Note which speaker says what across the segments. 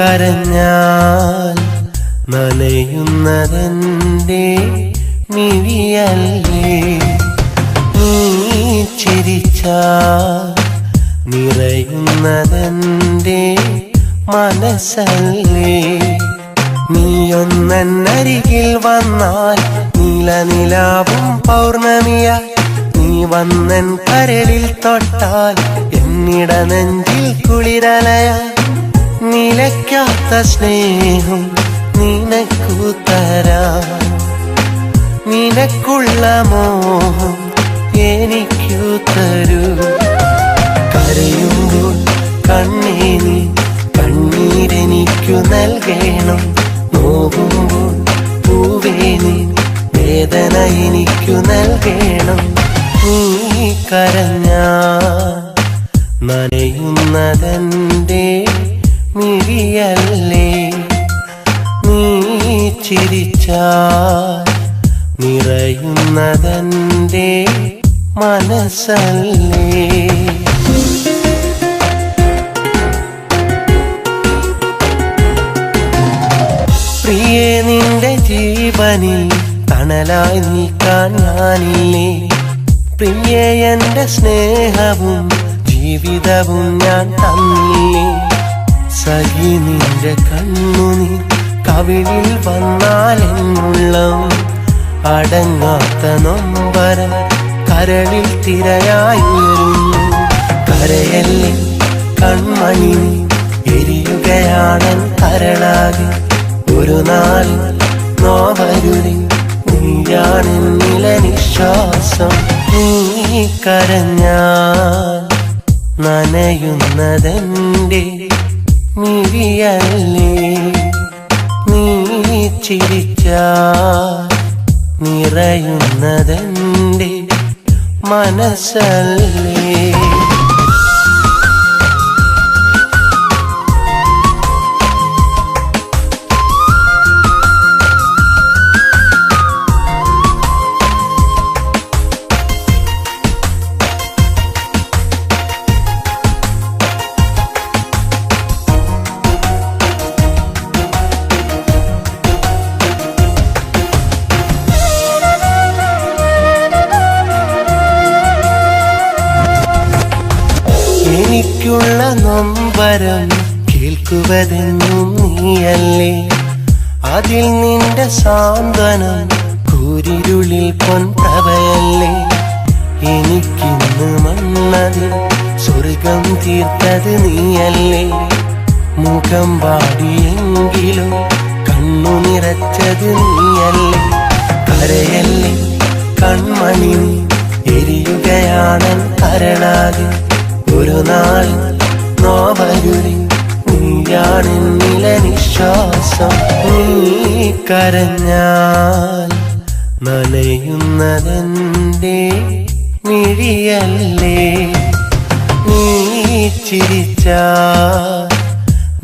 Speaker 1: കരഞ്ഞാൽ നനയുന്നതെന്റെ മിഴിയല്ലേ, നീ ചിരിച്ചാൽ നിറയുന്നതെന്റെ മനസ്സല്ലേ. നീയൊന്നരികിൽ വന്നാൽ നീലനിലാവും പൗർണമിയായി, നീ വന്നൻ കരളിൽ തൊട്ടാൽ എന്നിട നെഞ്ചിൽ കുളിരലയായി. നിലയ്ക്കാത്ത സ്നേഹം നിനക്കു തരാം, നിനക്കുള്ള മോഹം എനിക്കു തരൂ. കരയുമ്പോൾ കണ്ണേ നീ കണ്ണീരെനിക്കു നൽകണം, നോവുമ്പോൾ പൂവേ നീ വേദന എനിക്കു നൽകണം. നീ കരഞ്ഞാൽ നനയുന്നതെന്റെ മിഴിയല്ലേ, നീ ചിരിച്ചാൽ നിറയുന്നതെന്റെ മനസ്സല്ലേ. പ്രിയേ, നിന്റെ ജീവനിൽ തണലായി നീക്കാൻ ഞാനില്ലേ. പ്രിയേ, എന്റെ സ്നേഹവും ജീവിതവും ഞാൻ തന്നില്ലേ. സഖി, നിന്റെ കണ്ണുനീർ കവിളിൽ വന്നാലെന്നുള്ളം അടങ്ങാത്ത നൊമ്പരം കരളിൽ തിരയായി ഉയരുന്നു. കരയല്ലേ കൺമണി, എരിയുകയാണൻ കരളാകെ. ഒരു നാൾ നോവരുതി, നീയാണെന്നില നിശ്വാസം. നീ കരഞ്ഞാൽ നനയുന്നതെന്റെ മിഴിയല്ലേ, നീ ചിരിച്ചാൽ നിറയുന്നതെന്റെ മനസ്സല്ലേ. എനിക്കുള്ള നൊമ്പരം കേൾക്കുവതെന്നും നീയല്ലേ. അതിൽ നിന്റെ സാന്ത്വനം കൂരിരുളിൽ പൊൻപ്രഭയല്ലേ. എനിക്കിന്ന് മണ്ണതിൽ സ്വർഗം തീർത്തത് നീയല്ലേ. മുഖം വാടിയെങ്കിലും കണ്ണു നിറച്ചത് നീയല്ലേ. കരയല്ലേ കൺമണി, എരിയുകയാണൻ കരളാകെ. ഒരു നാൾ നോവരുതി, നീയാണെന്നില നിശ്വാസം. നീ കരഞ്ഞാൽ നനയുന്നതെന്റെ മിഴിയല്ലേ, നീ ചിരിച്ചാൽ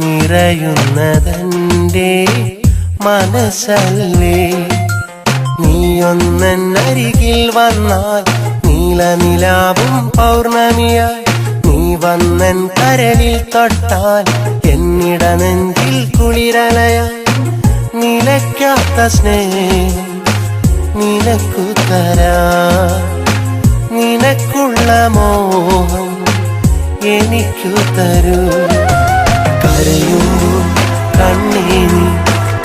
Speaker 1: നിറയുന്നതെന്റെ മനസ്സല്ലേ. നീയൊന്നരികിൽ വന്നാൽ നീലനിലാവും പൗർണമിയായി, നീ വന്നൻ കരളിൽ തൊട്ടാൽ എന്നിട നെഞ്ചിൽ കുളിരലയായി. നിലയ്ക്കാത്ത സ്നേഹം നിനക്കു തരാം, നിനക്കുള്ള മോഹം എനിക്കു തരൂ. കരയുമ്പോൾ കണ്ണേ നീ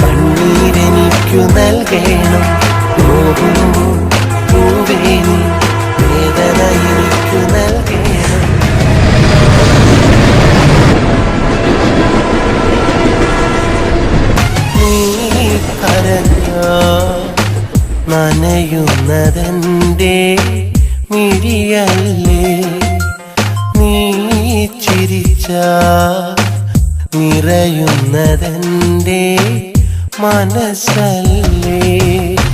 Speaker 1: കണ്ണീരെനിക്കു നൽകണം, നോവുമ്പോൾ പൂവേ നീ വേദന എനിക്കു നൽകണം. നീ കരഞ്ഞാൽ നനയുന്നതെന്റെ മിഴിയല്ലേ, നീ ചിരിച്ചാൽ നിറയുന്നതെന്റെ മനസ്സല്ലേ.